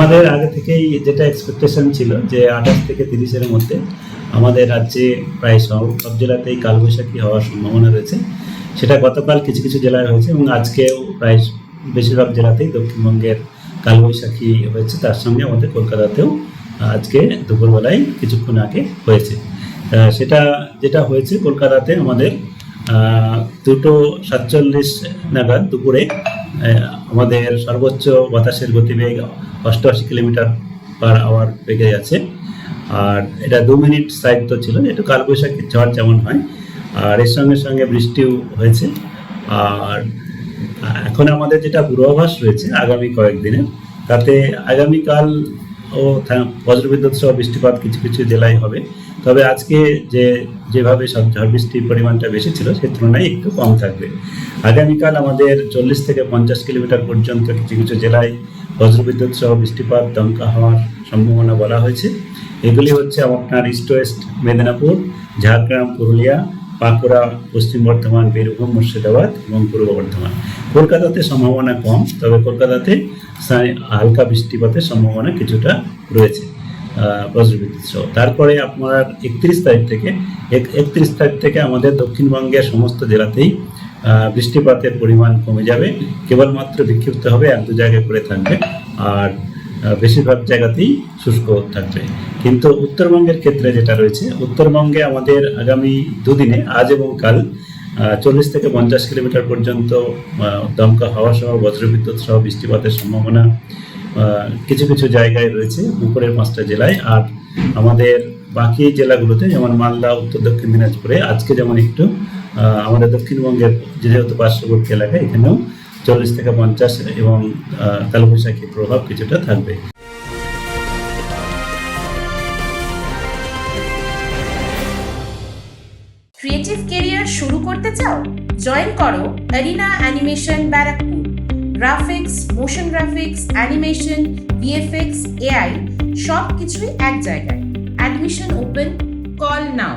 আমাদের আগে থেকেই যেটা এক্সপেকটেশন ছিল যে 28 থেকে 30-এর মধ্যে আমাদের রাজ্যে প্রায় সব জেলাতেই কালবৈশাখী হওয়ার সম্ভাবনা রয়েছে। সেটা গতকাল কিছু কিছু জেলায় হয়েছে এবং আজকেও প্রায় বেশিরভাগ জেলাতেই দক্ষিণবঙ্গের কালবৈশাখী হয়েছে। তার সঙ্গে আমাদের কলকাতাতেও আজকে দুপুরবেলায় কিছুক্ষণ আগে হয়েছে। সেটা যেটা হয়েছে কলকাতাতে আমাদের 2:47 নাগাদ দুপুরে আমাদের সর্বোচ্চ বাতাসের গতিবেগ 88 কিলোমিটার/আওয়ার বেগে আছে। আর এটা 2 মিনিট স্থায়িত্ব ছিল, একটু কালবৈশাখী ঝড় যেমন হয়, আর এর সঙ্গে সঙ্গে বৃষ্টিও হয়েছে। আর এখন আমাদের যেটা পূর্বাভাস রয়েছে আগামী কয়েকদিনের, তাতে আগামীকাল ও বজ্রবিদ্যুৎ সহ বৃষ্টিপাত কিছু কিছু জেলায় হবে। তবে আজকে যেভাবে ঝড় বৃষ্টির পরিমাণটা বেশি ছিল সেই তুলনায় একটু কম থাকবে। আগামীকাল আমাদের 40 থেকে 50 কিলোমিটার পর্যন্ত কিছু কিছু জেলায় বজ্রবিদ্যুৎ সহ বৃষ্টিপাত, দমকা হওয়ার সম্ভাবনা বলা হয়েছে। এগুলি হচ্ছে আপনার ইস্ট ওয়েস্ট মেদিনীপুর, ঝাড়গ্রাম, পুরুলিয়া, বাঁকুড়া, পশ্চিম বর্ধমান, বীরভূম, মুর্শিদাবাদ এবং পূর্ব বর্ধমান। কলকাতাতে সম্ভাবনা কম, তবে কলকাতাতে হালকা বৃষ্টিপাতের সম্ভাবনা কিছুটা রয়েছে বজ্রবিদ্যুৎ সহ। তারপরে আপনার 31 তারিখ থেকে আমাদের দক্ষিণবঙ্গের সমস্ত জেলাতেই বৃষ্টিপাতের পরিমাণ কমে যাবে। কেবলমাত্র বিক্ষিপ্ত হবে, 1-2 জায়গায় পড়ে থাকবে, আর বেশিরভাগ জায়গাতেই শুষ্ক থাকবে। কিন্তু উত্তরবঙ্গের ক্ষেত্রে যেটা রয়েছে, উত্তরবঙ্গে আমাদের আগামী দুদিনে, আজ এবং কাল, 40 থেকে 50 কিলোমিটার পর্যন্ত দমকা হাওয়া সহ বজ্রবিদ্যুৎ সহ বৃষ্টিপাতের সম্ভাবনা কিছু কিছু জায়গায় রয়েছে, উপরের 5টা জেলায়। আর আমাদের বাকি জেলাগুলোতে, যেমন মালদা, উত্তর দক্ষিণ দিনাজপুরে আজকে যেমন একটু আমাদের দক্ষিণবঙ্গের যেহেতু পার্শ্ববর্তী এলাকায়, এখানেও 40 থেকে 50 এবং কালবৈশাখীর প্রভাব কিছুটা থাকবে। ক্রিয়েটিভ ক্যারিয়ার শুরু করতে চাও? জয়েন করো Arena Animation Barrackpore. Graphics, motion graphics, animation, VFX, AI সব কিছুই এক জায়গায়। Admission open, call now.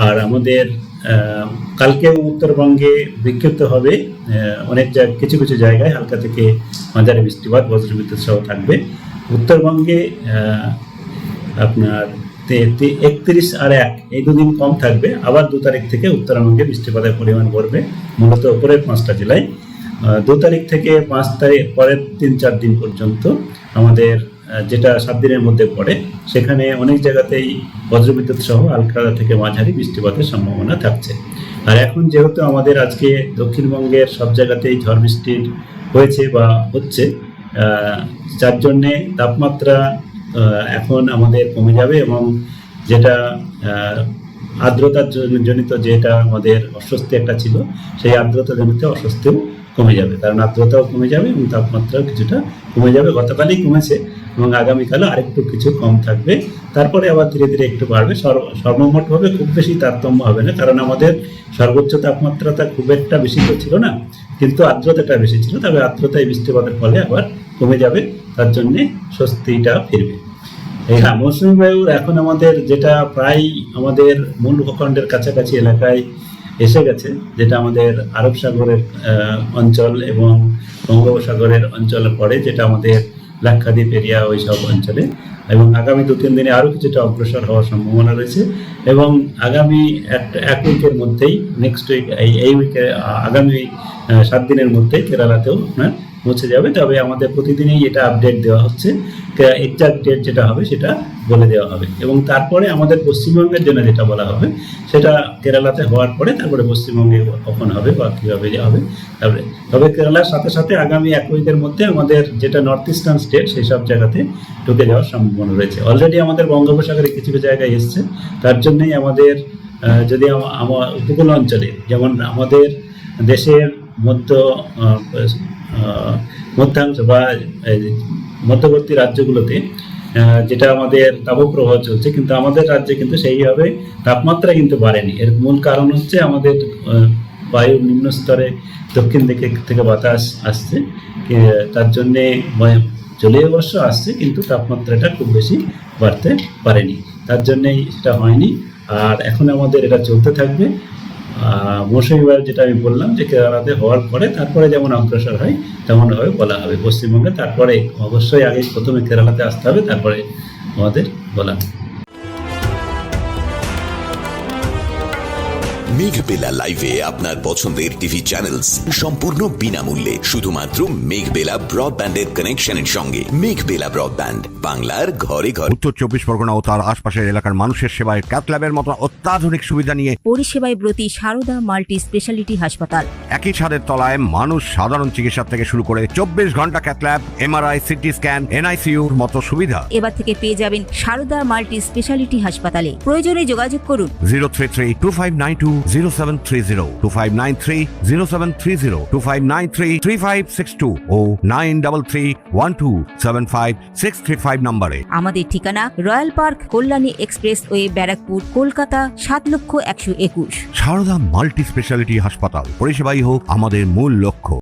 আর আমাদের কালকেও উত্তরবঙ্গে বিক্ষিপ্ত হবে, অনেক কিছু কিছু জায়গায় হালকা থেকে মাঝারি বৃষ্টিপাত, বজ্রবিদ্যুৎ সহ থাকবে। উত্তরবঙ্গে আপনার 31 আর 1 এই দুদিন কম থাকবে, আবার 2 তারিখ থেকে উত্তরবঙ্গে বৃষ্টিপাতের পরিমাণ বাড়বে, মূলত উপরের 5টা জেলায়। 2 তারিখ থেকে 5 তারিখ পরের 3-4 দিন পর্যন্ত আমাদের যেটা 7 দিনের মধ্যে পড়ে, সেখানে অনেক জায়গাতেই বজ্রবিদ্যুৎ সহ হালকা থেকে মাঝারি বৃষ্টিপাতের সম্ভাবনা থাকছে। আর এখন যেহেতু আমাদের আজকে দক্ষিণবঙ্গের সব জায়গাতেই ঝড় বৃষ্টি হয়েছে বা হচ্ছে, যার জন্যে তাপমাত্রা এখন আমাদের কমে যাবে, এবং যেটা আর্দ্রতার জনিত যেটা আমাদের অস্বস্তি একটা ছিল, সেই আর্দ্রতা জনিত অস্বস্তিও কমে যাবে, কারণ আর্দ্রতাও কমে যাবে এবং তাপমাত্রাও কিছুটা কমে যাবে। গতকালই কমেছে এবং আগামীকালও আরেকটু কিছু কম থাকবে, তারপরে আবার ধীরে ধীরে একটু বাড়বে। সর্বমোটভাবে খুব বেশি তারতম্য হবে না, কারণ আমাদের সর্বোচ্চ তাপমাত্রাটা খুব একটা বেশি তো ছিল না, কিন্তু আর্দ্রতাটা বেশি ছিল। তবে আর্দ্রতায় বৃষ্টিপাতের ফলে আবার কমে যাবে, তার জন্যে স্বস্তিটা ফিরবে। হ্যাঁ, মৌসুমী বায়ুর এখন আমাদের যেটা প্রায় আমাদের মূল ভূখণ্ডের কাছাকাছি এলাকায় এসে গেছে, যেটা আমাদের আরব সাগরের অঞ্চল এবং বঙ্গোপসাগরের অঞ্চলে পড়ে, যেটা আমাদের লাক্ষাদ্বীপ এরিয়া ওই সব অঞ্চলে, এবং আগামী 2-3 দিনে আরও কিছুটা অগ্রসর হওয়ার সম্ভাবনা রয়েছে। এবং আগামী এক উইকের মধ্যেই, নেক্সট উইক, এই উইকে আগামী 7 দিনের মধ্যেই কেরালাতেও আপনার পৌঁছে যাবে। তবে আমাদের প্রতিদিনই এটা আপডেট দেওয়া হচ্ছে, এক্সাক্ট ডেট যেটা হবে সেটা বলে দেওয়া হবে। এবং তারপরে আমাদের পশ্চিমবঙ্গের জন্য যেটা বলা হবে সেটা কেরালাতে হওয়ার পরে তারপরে পশ্চিমবঙ্গে কখন হবে বা কীভাবে হবে। তবে কেরালার সাথে সাথে আগামী 1 উইকের মধ্যে আমাদের যেটা নর্থ ইস্টার্ন স্টেট, সেই সব জায়গাতে ঢুকে যাওয়ার সম্ভাবনা রয়েছে। অলরেডি আমাদের বঙ্গোপসাগরে কিছু কিছু জায়গায় এসছে, তার জন্যই আমাদের যদি আমার উপকূল অঞ্চলে, যেমন আমাদের দেশের মধ্যাংশ বা মধ্যবর্তী রাজ্যগুলোতে যেটা আমাদের তাপপ্রবাহ চলছে, কিন্তু আমাদের রাজ্যে কিন্তু সেইভাবে তাপমাত্রা কিন্তু বাড়েনি। এর মূল কারণ হচ্ছে আমাদের বায়ুর নিম্ন স্তরে দক্ষিণ দিকে থেকে বাতাস আসছে, তার জন্যে চলে অবশ্য আসছে, কিন্তু তাপমাত্রাটা খুব বেশি বাড়তে পারেনি, তার জন্যেই সেটা হয়নি। আর এখন আমাদের এটা চলতে থাকবে। মৌসুমি বায়ু যেটা আমি বললাম যে কেরালাতে হওয়ার পরে তারপরে যেমন অগ্রসর হয় তেমনভাবে বলা হবে পশ্চিমবঙ্গে, তারপরে অবশ্যই আগে প্রথমে কেরালাতে আসতে হবে, তারপরে আমাদের বলা হবে। মেঘবেলা লাইভে আপনার পছন্দের টিভি চ্যানেলস সম্পূর্ণ বিনামূল্যে শুধুমাত্র মেঘবেলা ব্রডব্যান্ডের কানেকশনের সঙ্গে। মেঘবেলা ব্রডব্যান্ড, বাংলার ঘরে ঘরে। উত্তর 24 পরগনা ও তার আশপাশের এলাকার মানুষের সেবায় ক্যাথল্যাবের মতো অত্যাধুনিক সুবিধা নিয়ে পরিষেবায় ব্রতী সারদা মাল্টি স্পেশালিটি হাসপাতাল। একই ছাদের তলায় মানুষ সাধারণ চিকিৎসা থেকে শুরু করে 24 ঘন্টা ক্যাথল্যাব, এমআরআই, সিটি স্ক্যান, এনআইসিইউর মতো সুবিধা। এবার থেকে পেয়ে যাবেন সারদা মাল্টি স্পেশালিটি হাসপাতালে। প্রয়োজনে যোগাযোগ করুন 033-2592-0730, 2593-0730, 2593-3562 ও 9331275635 নম্বরে। আমাদের ঠিকানা royal park, Kalyani expressway, Barrackpore, Kolkata 7,121,000। Sarada multi speciality হাসপাতাল, পরিষেবাই হোক আমাদের মূল লক্ষ্য।